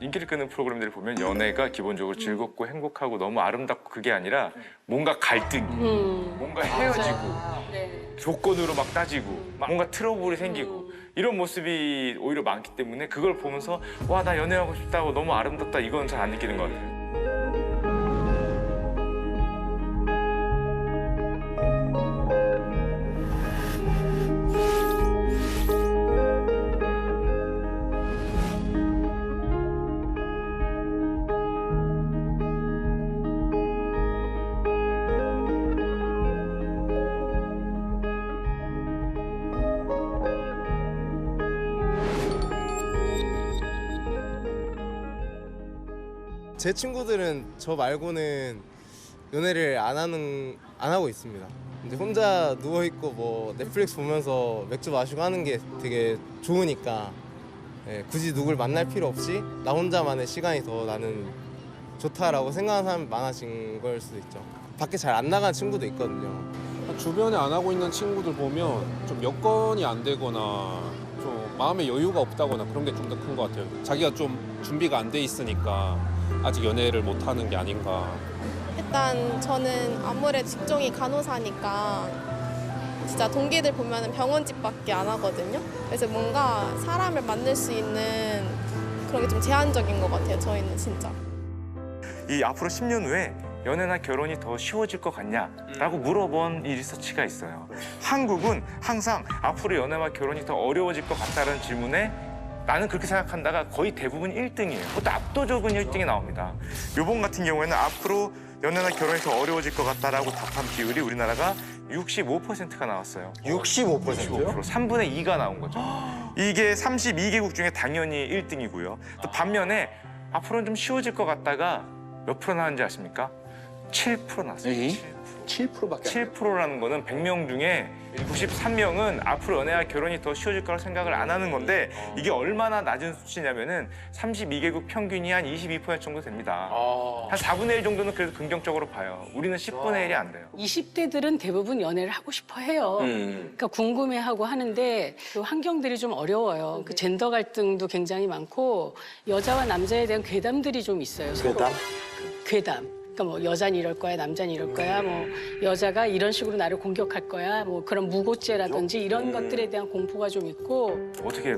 인기를 끄는 프로그램들을 보면 연애가 기본적으로 즐겁고 행복하고 너무 아름답고 그게 아니라 뭔가 갈등이, 뭔가 헤어지고, 조건으로 막 따지고, 뭔가 트러블이 생기고 이런 모습이 오히려 많기 때문에 그걸 보면서 와, 나 연애하고 싶다고 너무 아름답다 이건 잘 안 느끼는 것 같아요. 제 친구들은 저 말고는 연애를 안 하고 있습니다. 근데 혼자 누워 있고 뭐 넷플릭스 보면서 맥주 마시고 하는 게 되게 좋으니까 굳이 누굴 만날 필요 없이 나 혼자만의 시간이 더 나는 좋다라고 생각하는 사람이 많아진 걸 수도 있죠. 밖에 잘 안 나간 친구도 있거든요. 주변에 안 하고 있는 친구들 보면 좀 여건이 안 되거나 좀 마음의 여유가 없다거나 그런 게 좀 더 큰 것 같아요. 자기가 좀 준비가 안 돼 있으니까 아직 연애를 못 하는 게 아닌가. 일단 저는 아무래도 직종이 간호사니까 진짜 동기들 보면 병원집밖에 안 하거든요. 그래서 뭔가 사람을 만날 수 있는 그런 게 좀 제한적인 것 같아요. 저희는 진짜. 이 앞으로 10년 후에 연애나 결혼이 더 쉬워질 것 같냐라고 물어본 이 리서치가 있어요. 한국은 항상 앞으로 연애와 결혼이 더 어려워질 것 같다는 질문에 나는 그렇게 생각한다가 거의 대부분 1등이에요. 그것도 압도적인 1등이 나옵니다. 요번 같은 경우에는 앞으로 연애나 결혼이 더 어려워질 것 같다라고 답한 비율이 우리나라가 65%가 나왔어요. 65%요? 3분의 2가 나온 거죠. 이게 32개국 중에 당연히 1등이고요. 또 반면에 앞으로는 좀 쉬워질 것 같다가 몇 프로 나왔는지 아십니까? 7% 나왔어요. 7%밖에 7%라는 거는 100명 중에 93명은 앞으로 연애와 결혼이 더 쉬워질 거라고 생각을 안 하는 건데 이게 얼마나 낮은 수치냐면은 32개국 평균이 한 22% 정도 됩니다. 한 4분의 1 정도는 그래도 긍정적으로 봐요. 우리는 10분의 1이 안 돼요. 20대들은 대부분 연애를 하고 싶어 해요. 그러니까 궁금해하고 하는데 그 환경들이 좀 어려워요. 그 젠더 갈등도 굉장히 많고 여자와 남자에 대한 괴담들이 좀 있어요. 서로. 괴담. 그러니까 뭐 여자는 이럴 거야, 남자는 이럴 거야, 뭐 여자가 이런 식으로 나를 공격할 거야, 뭐 그런 무고죄라든지 이런 것들에 대한 공포가 좀 있고. 어떻게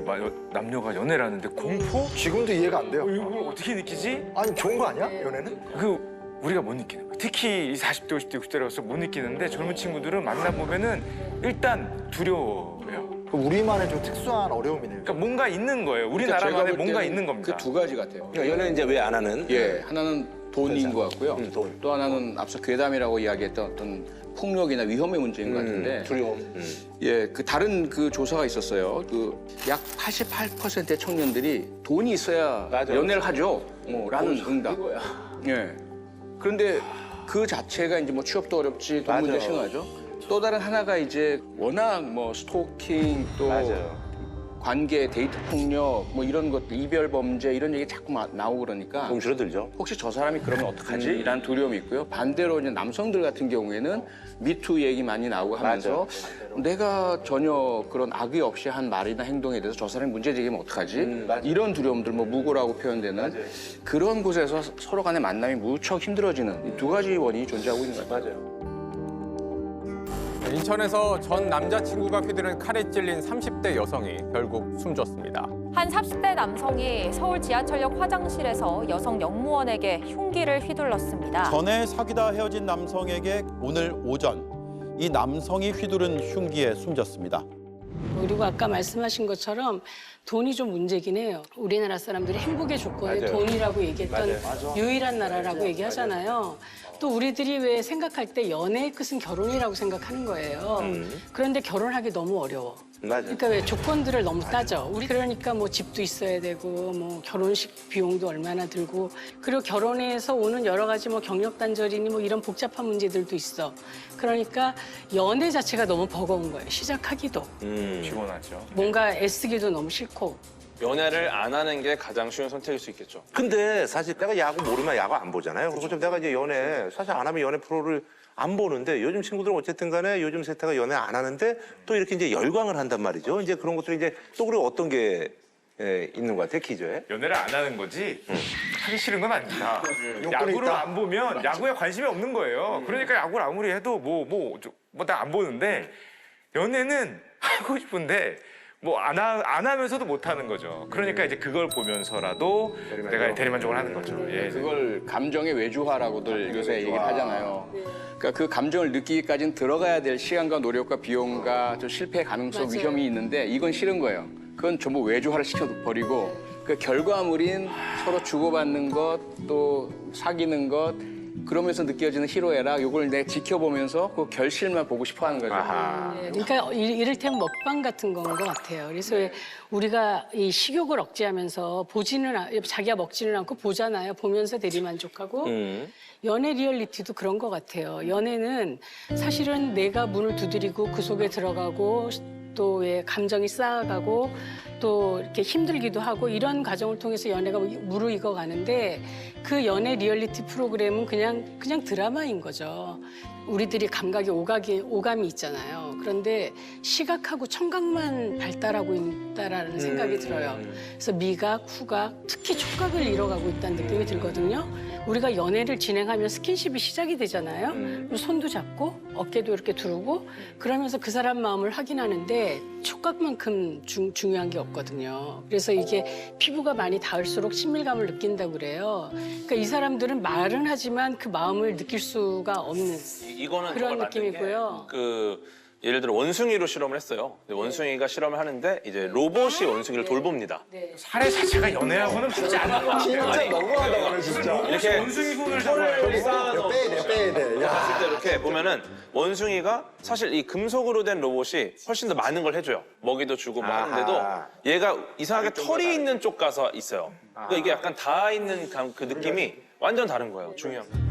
남녀가 연애를 하는데 공포? 지금도 이해가 안 돼요. 이걸 어떻게 느끼지? 아니 좋은 거 아니야? 연애는? 그 우리가 못 느끼는 거예요. 특히 이 40대, 50대, 60대라서 못 느끼는데 젊은 친구들은 만나보면은 일단 두려워요. 우리만의 좀 특수한 어려움이네요. 그러니까 뭔가 있는 거예요. 우리나라만에 뭔가 있는 겁니다. 그 두 가지 같아요. 그러니까 연애는 이제 왜 안 하는? 예, 하나는 돈인 것 같고요. 돈. 또 하나는 앞서 괴담이라고 이야기했던 어떤 폭력이나 위험의 문제인 것 같은데. 두려움. 예, 그 다른 그 조사가 있었어요. 그 약 88%의 청년들이 돈이 있어야 맞아. 연애를 하죠. 라는 응답. 예. 그런데 그 자체가 이제 뭐 취업도 어렵지, 돈 문제 맞아. 심하죠. 또 다른 하나가 이제 워낙 뭐 스토킹 또 맞아요. 관계, 데이트 폭력 뭐 이런 것들, 이별 범죄 이런 얘기 자꾸 나오고 그러니까 좀 줄어들죠. 혹시 저 사람이 그러면 어떡하지? 이라는 두려움이 있고요. 반대로 이제 남성들 같은 경우에는 미투 얘기 많이 나오고 하면서 내가 전혀 그런 악의 없이 한 말이나 행동에 대해서 저 사람이 문제 제기하면 어떡하지? 이런 두려움들, 뭐 무고라고 표현되는 그런 곳에서 서로 간의 만남이 무척 힘들어지는 이 두 가지 원인이 존재하고 있는 것 같아요. 맞아요. 인천에서 전 남자친구가 휘두른 칼에 찔린 30대 여성이 결국 숨졌습니다. 한 30대 남성이 서울 지하철역 화장실에서 여성 영무원에게 흉기를 휘둘렀습니다. 전에 사귀다 헤어진 남성에게 오늘 오전 이 남성이 휘두른 흉기에 숨졌습니다. 그리고 아까 말씀하신 것처럼 돈이 좀 문제긴 해요. 우리나라 사람들이 행복의 조건이 맞아요. 돈이라고 얘기했던 맞아요. 유일한 나라라고 얘기하잖아요. 또 우리들이 왜 생각할 때 연애의 끝은 결혼이라고 생각하는 거예요. 그런데 결혼하기 너무 어려워. 맞아요. 그러니까 왜 조건들을 너무 따져. 우리 그러니까 뭐 집도 있어야 되고 뭐 결혼식 비용도 얼마나 들고 그리고 결혼해서 오는 여러 가지 뭐 경력 단절이니 뭐 이런 복잡한 문제들도 있어. 그러니까 연애 자체가 너무 버거운 거예요. 시작하기도. 피곤하죠. 뭔가 애쓰기도 너무 싫고. 연애를 안 하는 게 가장 쉬운 선택일 수 있겠죠. 근데 사실 내가 야구 모르면 야구 안 보잖아요. 그리고 좀 내가 이제 연애, 사실 안 하면 연애 프로를 안 보는데 요즘 친구들은 어쨌든 간에 요즘 세태가 연애 안 하는데 또 이렇게 이제 열광을 한단 말이죠. 이제 그런 것들이 이제 또 그리고 어떤 게 있는 것 같아요, 기저에. 연애를 안 하는 거지 하기 싫은 건 아닙니다. 욕구는 야구를 있다. 안 보면 야구에 관심이 없는 거예요. 그러니까 야구를 아무리 해도 뭐 나 안 보는데 연애는 하고 싶은데 뭐 안 하면서도 못 하는 거죠. 그러니까 이제 그걸 보면서라도 내가 대리만족을 하는 거죠. 예. 그걸 감정의 외주화라고들 요새 얘기를 하잖아요. 그러니까 그 감정을 느끼기까지는 들어가야 될 시간과 노력과 비용과 좀 실패 가능성 맞아요. 위험이 있는데 이건 싫은 거예요. 그건 전부 외주화를 시켜버리고 그 결과물인 서로 주고받는 것 또 사귀는 것 그러면서 느껴지는 희로애락 요걸 내가 지켜보면서 그 결실만 보고 싶어 하는 거죠. 네, 그러니까 이를테면 먹방 같은 건 것 같아요. 그래서 왜 우리가 이 식욕을 억제하면서 자기가 먹지는 않고 보잖아요. 보면서 대리만족하고 연애 리얼리티도 그런 것 같아요. 연애는 사실은 내가 문을 두드리고 그 속에 들어가고 또 왜 감정이 쌓아가고 또 이렇게 힘들기도 하고 이런 과정을 통해서 연애가 무르익어 가는데 그 연애 리얼리티 프로그램은 그냥 드라마인 거죠. 우리들이 감각에 오감이 있잖아요. 그런데 시각하고 청각만 발달하고 있다라는 생각이 들어요. 그래서 미각, 후각, 특히 촉각을 잃어가고 있다는 느낌이 들거든요. 우리가 연애를 진행하면 스킨십이 시작이 되잖아요. 그리고 손도 잡고 어깨도 이렇게 두르고 그러면서 그 사람 마음을 확인하는데 촉각만큼 중요한 게 없거든요. 그래서 이게 피부가 많이 닿을수록 친밀감을 느낀다고 그래요. 그러니까 이 사람들은 말은 하지만 그 마음을 느낄 수가 없는 이거는 그런 정말 맞는 게 느낌이고요. 예를 들어 원숭이로 실험을 했어요. 근데 원숭이가 실험을 하는데 이제 로봇이 원숭이를 돌봅니다. 사례 자체가 연애하고는 맞지 않는 것 같아요. 진짜 너무하다, 오늘 진짜. 이렇게 원숭이 손을 잡아요. 빼야 돼. 야. 봤을 때 이렇게 보면은 원숭이가 사실 이 금속으로 된 로봇이 훨씬 더 많은 걸 해줘요. 먹이도 주고 뭐 하는데도 얘가 이상하게 털이 있는 쪽 가서 있어요. 그러니까 이게 약간 닿아 있는 그 느낌이 완전 다른 거예요. 중요한 거.